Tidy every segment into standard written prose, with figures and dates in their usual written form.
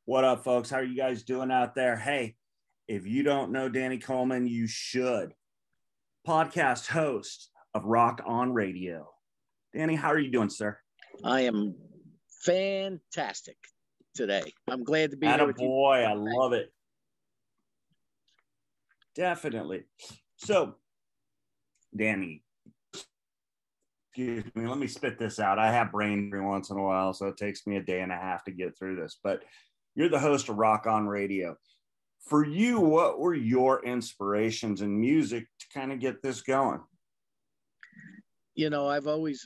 What up, folks? How are you guys doing out there? Hey, if you don't know Danny Coleman, you should. Podcast host of Rock On Radio. Danny, how are you doing, sir? I am fantastic today. I'm glad to be here with you. Boy, I love it. Definitely. So, Danny, excuse me, let me spit this out. I have brain every once in a while, so it takes me a day and a half to get through this. But you're the host of Rock On Radio. For you, what were your inspirations in music to kind of get this going? You know, I have always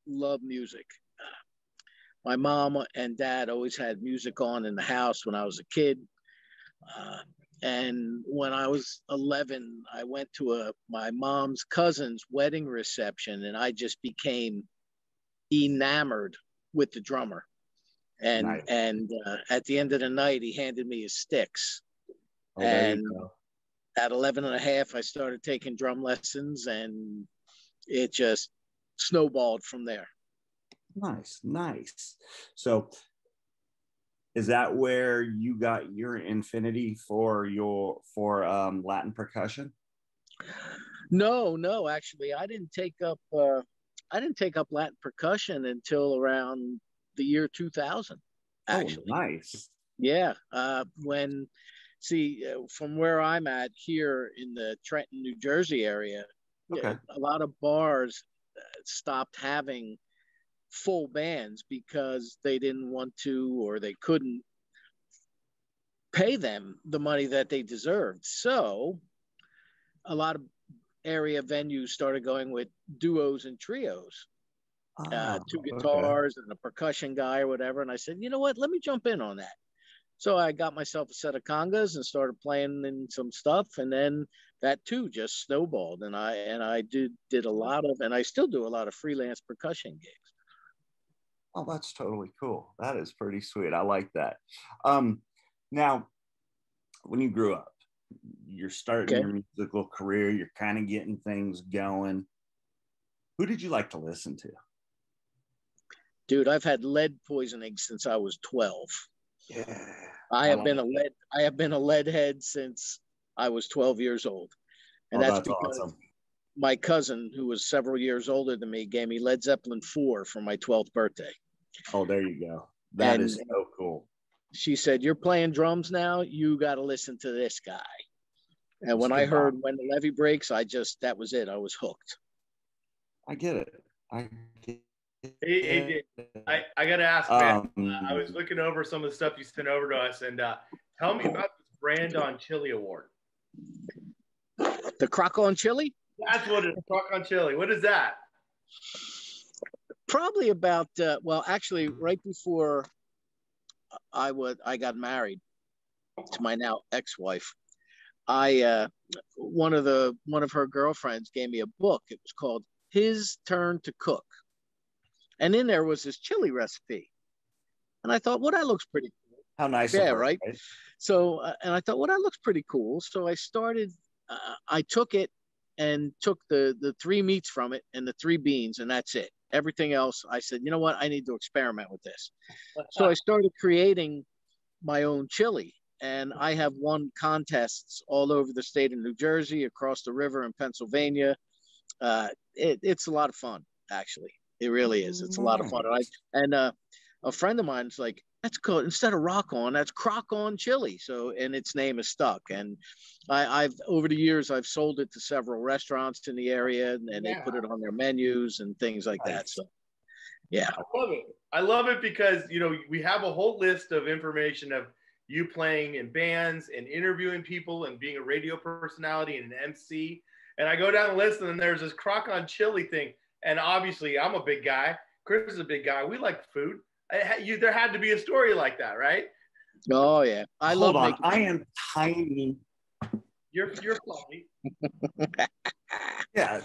loved music. My mom and dad always had music on in the house when I was a kid. And when I was 11, I went to my mom's cousin's wedding reception, and I just became enamored with the drummer. And Nice. At the end of the night, he handed me his sticks. Oh, and at 11 and a half, I started taking drum lessons, and it just snowballed from there. Nice. So is that where you got your infinity for Latin percussion? No, actually, I didn't take up Latin percussion until around the year 2000. Actually. Oh, nice. Yeah. From where I'm at here in the Trenton, New Jersey area, okay, a lot of bars stopped having full bands because they didn't want to, or they couldn't pay them the money that they deserved. So a lot of area venues started going with duos and trios, two guitars and a percussion guy or whatever. And I said, you know what, let me jump in on that. So I got myself a set of congas and started playing in some stuff, and then that too just snowballed. And I did a lot of, and I still do a lot of freelance percussion gigs. Oh, that's totally cool. That is pretty sweet. I like that. Now, when you grew up, you're starting your musical career, you're kind of getting things going. Who did you like to listen to? Dude, I've had lead poisoning since I was 12. Yeah. I have been a lead head since I was 12 years old. And that's because awesome. My cousin, who was several years older than me, gave me Led Zeppelin 4 for my 12th birthday. Oh, there you go. That is so cool. She said, you're playing drums now, you got to listen to this guy. And when I heard When the Levee Breaks, that was it. I was hooked. I get it. Hey, I got to ask, man. I was looking over some of the stuff you sent over to us, and tell me about this Brand on Chili Award. The Crock on Chili? That's what it is, Crock on Chili. What is that? Probably about, actually, right before I got married to my now ex-wife, one of her girlfriends gave me a book. It was called His Turn to Cook. And in there was this chili recipe. And I thought, well, that looks pretty cool. How nice. Yeah, right? So, and I thought, well, that looks pretty cool. So I started, I took it and took the 3 meats from it and the 3 beans, and that's it. Everything else, I said, you know what? I need to experiment with this. So I started creating my own chili. And I have won contests all over the state of New Jersey, across the river in Pennsylvania. It's a lot of fun, actually. It really is. It's a lot of fun. And a friend of mine's like, that's called, instead of Rock On, that's Crock on Chili. So, and its name is stuck. And I've over the years, I've sold it to several restaurants in the area, and they put it on their menus and things like that. So, yeah. I love it. I love it because, you know, we have a whole list of information of you playing in bands and interviewing people and being a radio personality and an MC. And I go down the list, and then there's this Crock on Chili thing. And obviously, I'm a big guy. Chris is a big guy. We like food. There had to be a story like that, right? Oh, yeah. Hold on. I am tiny. You're funny. Yeah.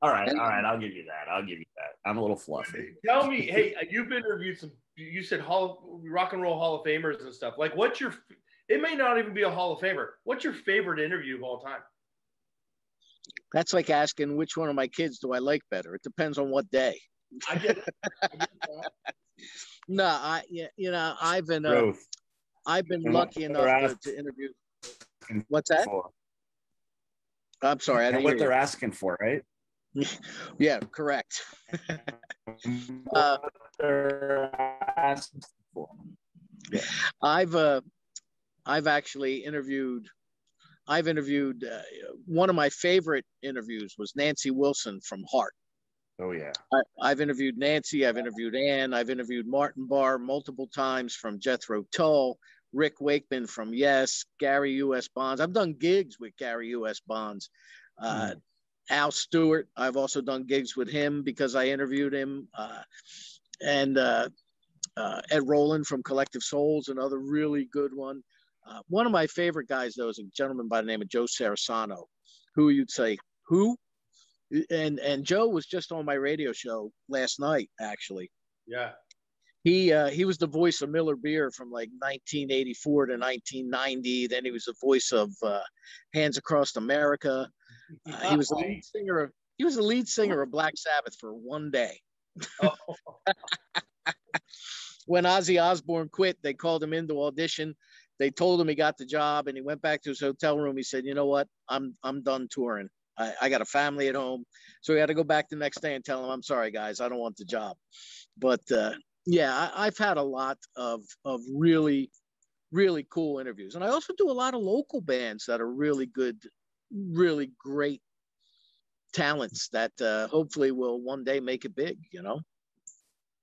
All right. I'll give you that. I'm a little fluffy. Tell me, hey, you've interviewed some, you said Rock and Roll Hall of Famers and stuff. Like, it may not even be a Hall of Famer. What's your favorite interview of all time? That's like asking which one of my kids do I like better. It depends on what day. I get it. No, I've been Growth. lucky enough to interview. What's that? I'm sorry, I didn't what hear they're you. asking for, right? Yeah, correct. What they're asking for. Yeah. I've actually interviewed. One of my favorite interviews was Nancy Wilson from Heart. Oh yeah. I've interviewed Nancy. I've interviewed Ann. I've interviewed Martin Barr multiple times from Jethro Tull. Rick Wakeman from Yes. Gary U.S. Bonds. I've done gigs with Gary U.S. Bonds. Al Stewart. I've also done gigs with him because I interviewed him. And Ed Roland from Collective Souls, another really good one. One of my favorite guys, though, is a gentleman by the name of Joe Sarasano, who you'd say, who? And Joe was just on my radio show last night, actually. Yeah. He was the voice of Miller Beer from like 1984 to 1990. Then he was the voice of Hands Across America. He was the lead singer. He was the lead singer of Black Sabbath for one day. Oh. When Ozzy Osbourne quit, they called him in to audition. They told him he got the job, and he went back to his hotel room. He said, "You know what? I'm done touring. I got a family at home." So he had to go back the next day and tell him, "I'm sorry, guys, I don't want the job." But yeah, I've had a lot of really, really cool interviews. And I also do a lot of local bands that are really good, really great talents that hopefully will one day make it big, you know?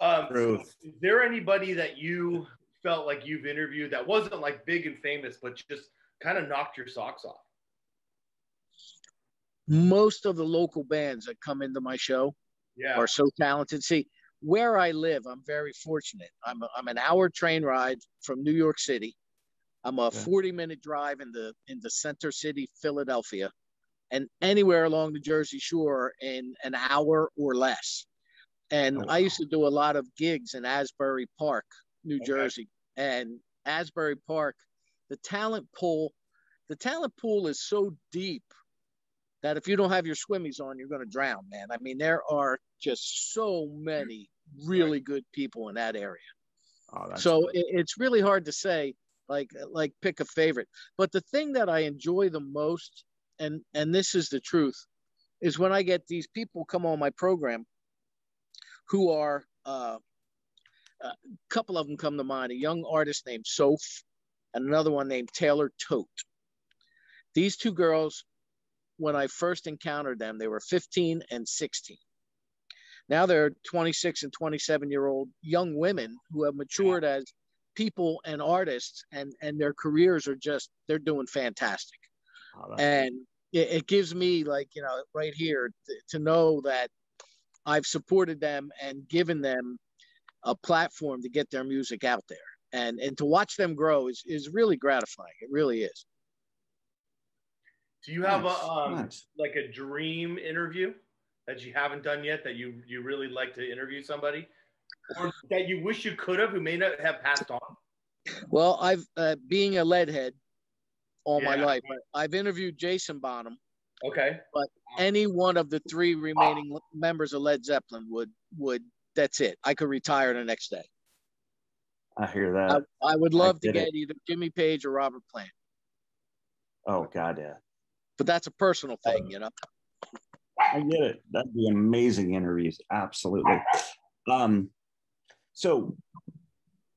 Is there anybody that you felt like you've interviewed that wasn't like big and famous, but just kind of knocked your socks off? Most of the local bands that come into my show are so talented. See, where I live, I'm very fortunate. I'm an hour train ride from New York City. I'm a 40-minute drive into Center City, Philadelphia, and anywhere along the Jersey Shore in an hour or less. And I used to do a lot of gigs in Asbury Park, New Jersey. And Asbury Park, the talent pool is so deep that if you don't have your swimmies on, you're going to drown, man. I mean, there are just so many really good people in that area. So it's really hard to say, like pick a favorite. But the thing that I enjoy the most, and this is the truth, is when I get these people come on my program who are, a couple of them come to mind, a young artist named Soph and another one named Taylor Tote. These two girls, when I first encountered them, they were 15 and 16. Now they're 26 and 27-year-old young women who have matured as people and artists, and their careers are just, they're doing fantastic. And it gives me, like, you know, right here to know that I've supported them and given them a platform to get their music out there. And to watch them grow is really gratifying. It really is. Do you have like a dream interview that you haven't done yet that you really like to interview somebody, or that you wish you could have, who may not have passed on? Well, I've being a leadhead all my life, I've interviewed Jason Bonham. Okay. But any one of the three remaining members of Led Zeppelin would that's it. I could retire the next day. I hear that. I would love to get either Jimmy Page or Robert Plant. Oh God, yeah. But that's a personal thing, you know. I get it. That'd be amazing interviews. Absolutely. So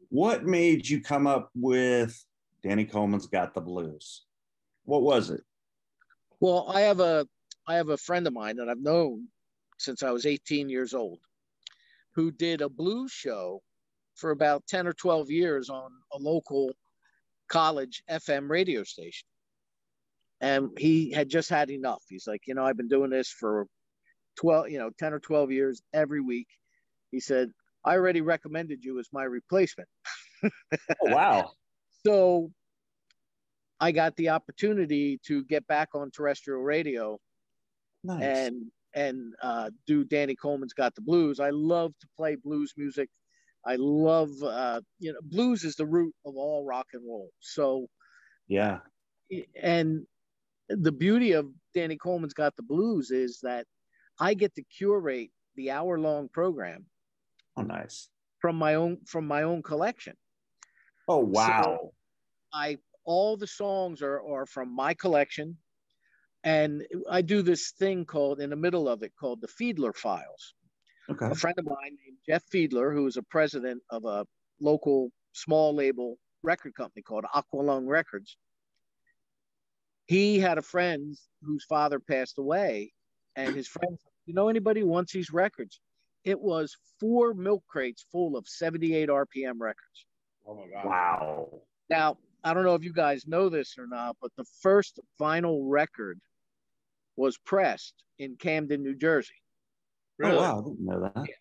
what made you come up with Danny Coleman's Got the Blues? What was it? Well, I have a friend of mine that I've known since I was 18 years old, who did a blues show for about 10 or 12 years on a local college FM radio station. And he had just had enough. He's like, you know, I've been doing this for 10 or 12 years every week. He said, I already recommended you as my replacement. Oh, wow. So I got the opportunity to get back on terrestrial radio. Nice. and do Danny Coleman's Got the Blues. I love to play blues music. I love, blues is the root of all rock and roll. So, yeah. And the beauty of Danny Coleman's Got the Blues is that I get to curate the hour-long program. Oh, nice. from my own collection. Oh, wow. So all the songs are from my collection, and I do this thing called, in the middle of it, called the Feedler Files. Okay. A friend of mine named Jeff Feedler, who is a president of a local small label record company called Aqualung Records. He had a friend whose father passed away, and his friend said, you know anybody who wants these records? It was 4 milk crates full of 78 RPM records. Oh my God. Wow. Now, I don't know if you guys know this or not, but the first vinyl record was pressed in Camden, New Jersey. Really? Oh, wow. I didn't know that. Yeah.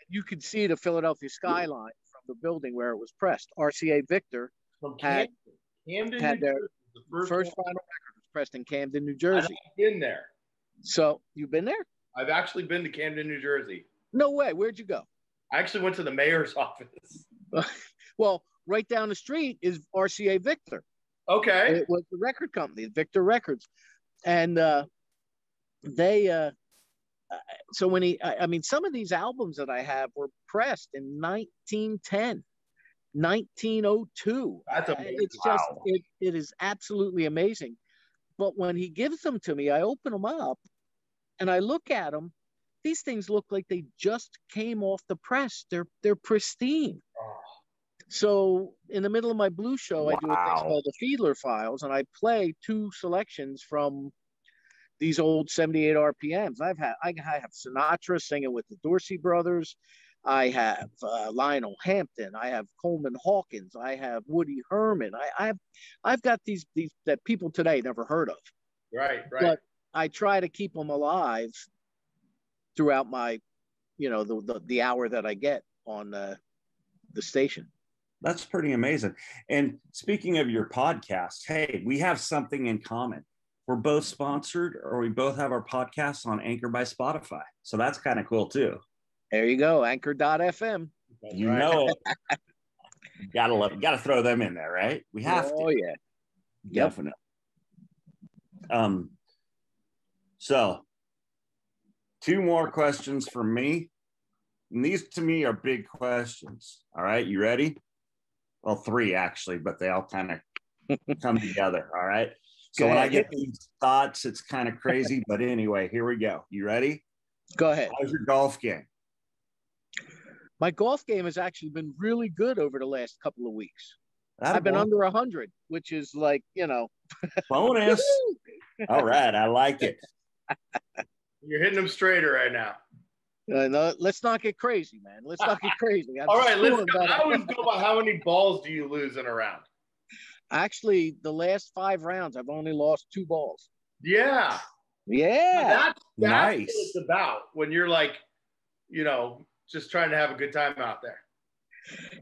You could see the Philadelphia skyline from the building where it was pressed. RCA Victor Camden, had their the first vinyl record was pressed in Camden, New Jersey. I've been there. So you've been there? I've actually been to Camden, New Jersey. No way. Where'd you go? I actually went to the mayor's office. Well, right down the street is RCA Victor. Okay. It was the record company, Victor Records. And so when some of these albums that I have were pressed in 1910, 1902. That's amazing. It's just, it is absolutely amazing. But when he gives them to me, I open them up and I look at them. These things look like they just came off the press. They're pristine. Oh. So in the middle of my blues show, I do a thing called the Feedler Files, and I play 2 selections from these old 78 RPMs. I have Sinatra singing with the Dorsey Brothers. I have Lionel Hampton. I have Coleman Hawkins. I have Woody Herman. I've got these that people today never heard of. Right. But I try to keep them alive throughout my, the hour that I get on the station. That's pretty amazing. And speaking of your podcast, hey, we have something in common. We're both sponsored, or we both have our podcasts on Anchor by Spotify. So that's kind of cool too. There you go. Anchor.fm. You know it. Gotta throw them in there, right? We have to. Oh yeah. Definitely. So 2 more questions from me. And these to me are big questions. All right, you ready? Well, 3 actually, but they all kind of come together. All right. So when I get these thoughts, it's kind of crazy. But anyway, here we go. You ready? Go ahead. How's your golf game? My golf game has actually been really good over the last couple of weeks. I've been under 100, which is like, bonus. All right. I like it. You're hitting them straighter right now. No, let's not get crazy, man. Let's not get crazy. All right, let's go. I always go by how many balls do you lose in a round? Actually, the last 5 rounds, I've only lost 2 balls. Yeah. Yeah. That's nice. what it's about when you're like, just trying to have a good time out there.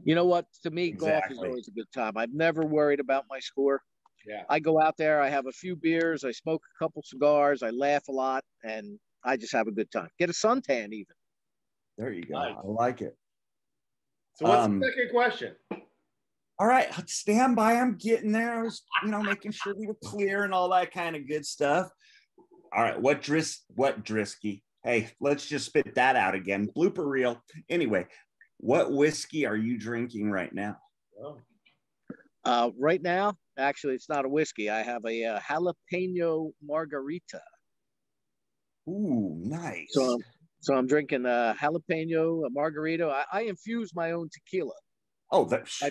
You know what? To me, golf is always a good time. I've never worried about my score. Yeah. I go out there, I have a few beers, I smoke a couple cigars, I laugh a lot, and I just have a good time. Get a suntan even. There you go. Nice. I like it. So what's the second question? All right, stand by. I'm getting there. I was, making sure we were clear and all that kind of good stuff. All right, what Drisky? Hey, let's just spit that out again. Blooper reel. Anyway, what whiskey are you drinking right now? Right now, actually, it's not a whiskey. I have a jalapeno margarita. Ooh, nice. So I'm drinking a jalapeno margarita. I infuse my own tequila. Oh, that's.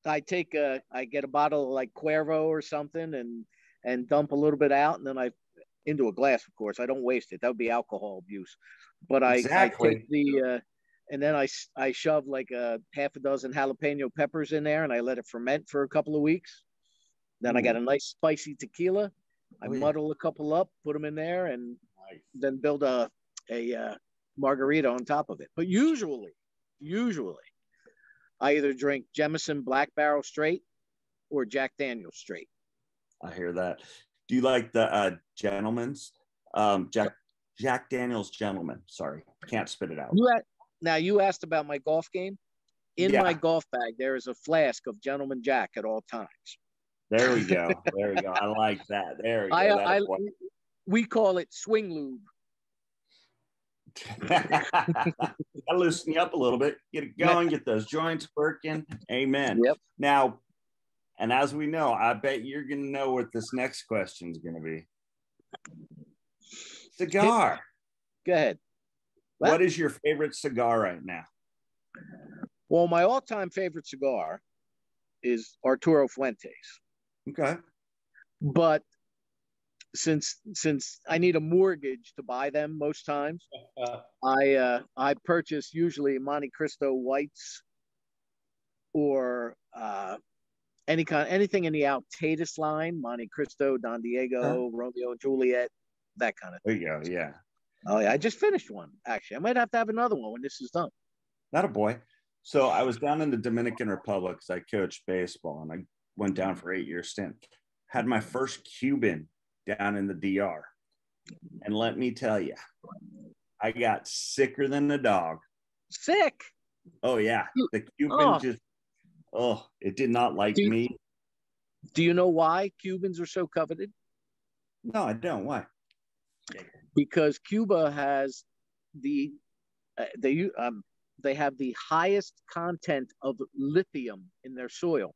I get a bottle of like Cuervo or something and dump a little bit out, and then into a glass, of course. I don't waste it. That would be alcohol abuse. But I take and then I shove like a half a dozen jalapeno peppers in there, and I let it ferment for a couple of weeks. Then I got a nice spicy tequila. I muddle a couple up, put them in there, and then build a margarita on top of it. But usually, I either drink Jameson Black Barrel Straight or Jack Daniel's Straight. I hear that. Do you like the Gentleman's? Jack Daniel's Gentleman. Sorry, can't spit it out. Now, you asked about my golf game. In my golf bag, there is a flask of Gentleman Jack at all times. There we go. I like that. There we go. We call it swing lube. Gotta loosen you up a little bit, get it going, get those joints working. Amen. Yep. Now, and as we know, I bet you're gonna know what this next question is gonna be. Cigar. Go ahead. What is your favorite cigar right now? Well, my all-time favorite cigar is Arturo Fuentes. Okay. But since I need a mortgage to buy them most times, I purchase usually Monte Cristo whites or anything in the Impetus line, Monte Cristo, Don Diego, Romeo and Juliet, that kind of There thing. you go. Yeah. Oh yeah, I just finished one actually. I might have to have another one when this is done. Not a boy. So I was down in the Dominican Republic because I coached baseball and I went down for 8-year stint. Had my first Cuban down in the DR. And let me tell you, I got sicker than a dog. Sick. Oh, yeah. The Cuban it did not like me. Do you know why Cubans are so coveted? No, I don't. Why? Because Cuba has they have the highest content of lithium in their soil.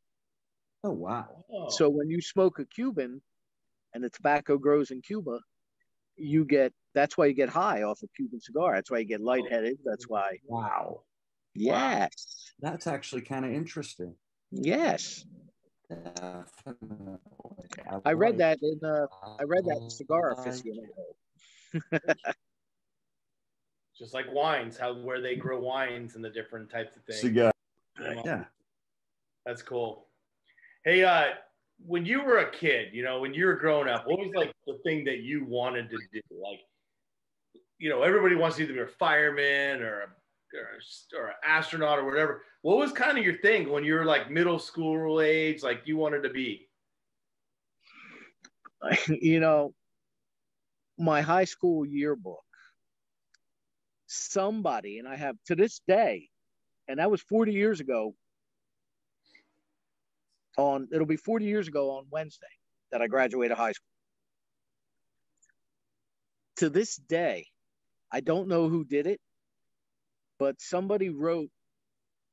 Oh, wow. So when you smoke a Cuban and the tobacco grows in Cuba, that's why you get high off a Cuban cigar. That's why you get lightheaded. That's why. Wow. Yes. That's actually kind of interesting. Yes. I read that in Cigar Aficionado. Just like wines, where they grow wines and the different types of things. Cigar. Yeah. That's cool. Hey, when you were a kid, when you were growing up, what was like the thing that you wanted to do? Like, everybody wants to either be a fireman or an astronaut or whatever. What was kind of your thing when you were like middle school age, like you wanted to be? My high school yearbook, somebody, and I have to this day, and that was 40 years ago. It'll be 40 years ago on Wednesday that I graduated high school. To this day, I don't know who did it, but somebody wrote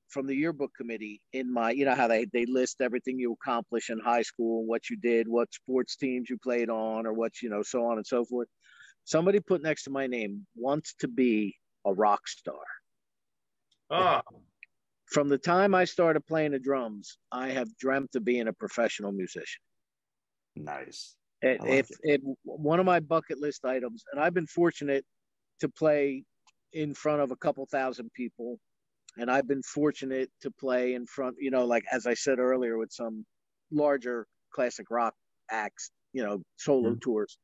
from the yearbook committee in my, how they list everything you accomplish in high school, what you did, what sports teams you played on, or what, so on and so forth. Somebody put next to my name, wants to be a rock star. Oh. From the time I started playing the drums, I have dreamt of being a professional musician. Nice. One of my bucket list items, and I've been fortunate to play in front of a couple thousand people, and I've been fortunate to play in front, like as I said earlier, with some larger classic rock acts, solo tours.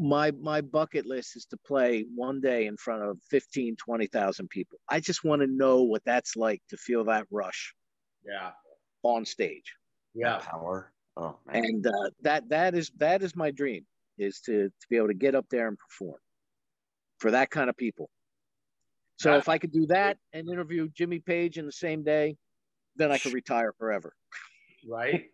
My bucket list is to play one day in front of 15, 20,000 people. I just want to know what that's like to feel that rush. Yeah. On stage. Yeah. That power. Oh man. And that is my dream, is to be able to get up there and perform for that kind of people. So if I could do that and interview Jimmy Page in the same day, then I could retire forever. Right.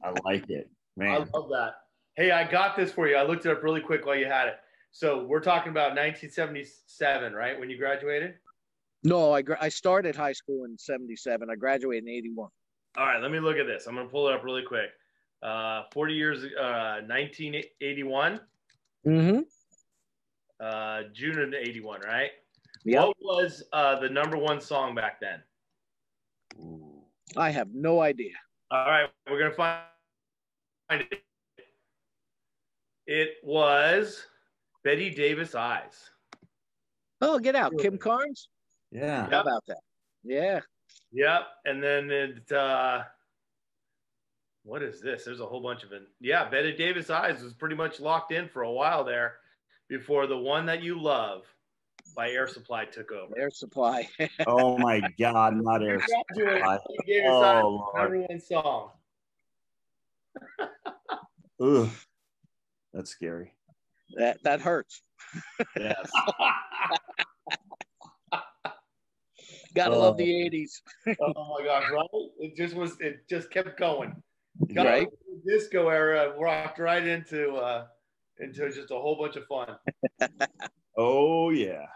I like it, man. I love that. Hey, I got this for you. I looked it up really quick while you had it. So we're talking about 1977, right? When you graduated? No, I started high school in 77. I graduated in 81. All right, let me look at this. I'm going to pull it up really quick. 40 years, 1981. Mm-hmm. June of 81, right? Yep. What was the number one song back then? Ooh. I have no idea. All right, we're going to find it. It was Betty Davis Eyes. Oh, get out. Kim Carnes? Yeah. How about that? Yeah. Yep. And then what is this? There's a whole bunch of it. Yeah, Betty Davis Eyes was pretty much locked in for a while there before The One That You Love by Air Supply took over. Air Supply. Oh my God, not Air Supply. Oh, number one song. Ugh. That's scary. That hurts. Yes. Gotta love the 80s. Oh my gosh, right? It just kept going. Right. Disco era rocked right into just a whole bunch of fun. Oh yeah.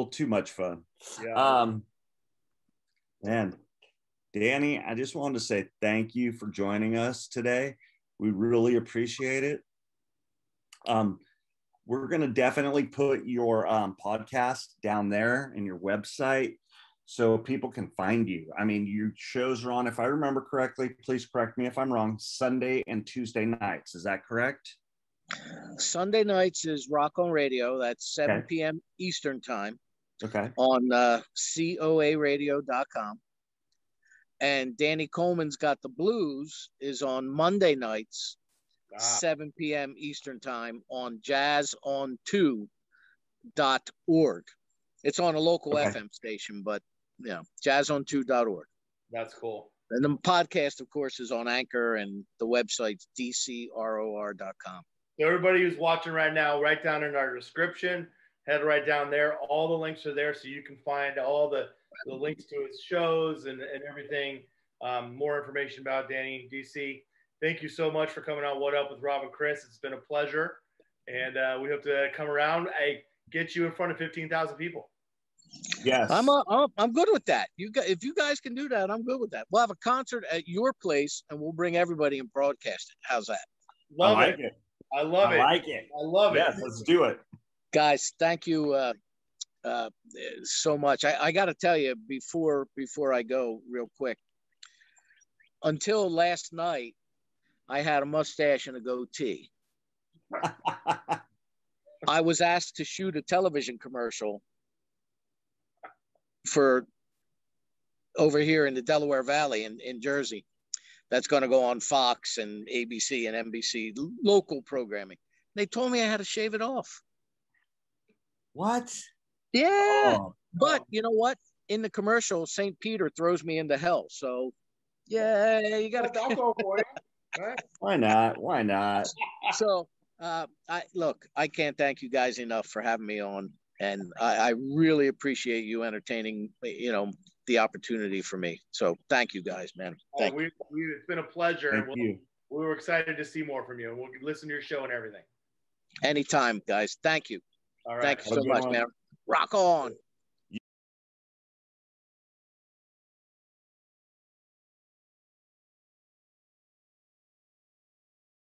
little too much fun. Yeah. Man, Danny, I just wanted to say thank you for joining us today. We really appreciate it. We're going to definitely put your podcast down there in your website so people can find you. I mean, your shows are on, if I remember correctly, please correct me if I'm wrong, Sunday and Tuesday nights. Is that correct? Sunday nights is Rock on Radio. That's 7 Okay. p.m. Eastern time. Okay. On coaradio.com. And Danny Coleman's Got the Blues is on Monday nights, 7 p.m. Eastern time on jazzon2.org. It's on a local FM station, but jazzon2.org. That's cool. And the podcast, of course, is on Anchor, and the website's dcror.com. Everybody who's watching right now, write down in our description, head right down there. All the links are there, so you can find all the links to his shows and everything. More information about Danny DC. Thank you so much for coming on What Up with Rob and Chris. It's been a pleasure, and we hope to come around. Get you in front of 15,000 people. Yes, I'm good with that. If you guys can do that, I'm good with that. We'll have a concert at your place, and we'll bring everybody and broadcast it. How's that? Love it. I love it. I like it. I love it. Yes, let's do it. Guys, thank you so much. I got to tell you before I go real quick, until last night, I had a mustache and a goatee. I was asked to shoot a television commercial for over here in the Delaware Valley in Jersey. That's going to go on Fox and ABC and NBC, local programming. They told me I had to shave it off. What? Yeah. But you know what? In the commercial, St. Peter throws me into hell. So, yeah, you got to go for it. Right. Why not? Why not? So, I can't thank you guys enough for having me on. And I really appreciate you entertaining, the opportunity for me. So thank you guys, man. Thank you. It's been a pleasure. Thank you. We were excited to see more from you. We'll listen to your show and everything. Anytime, guys. Thank you. All right. Thank you so much, man. Rock on.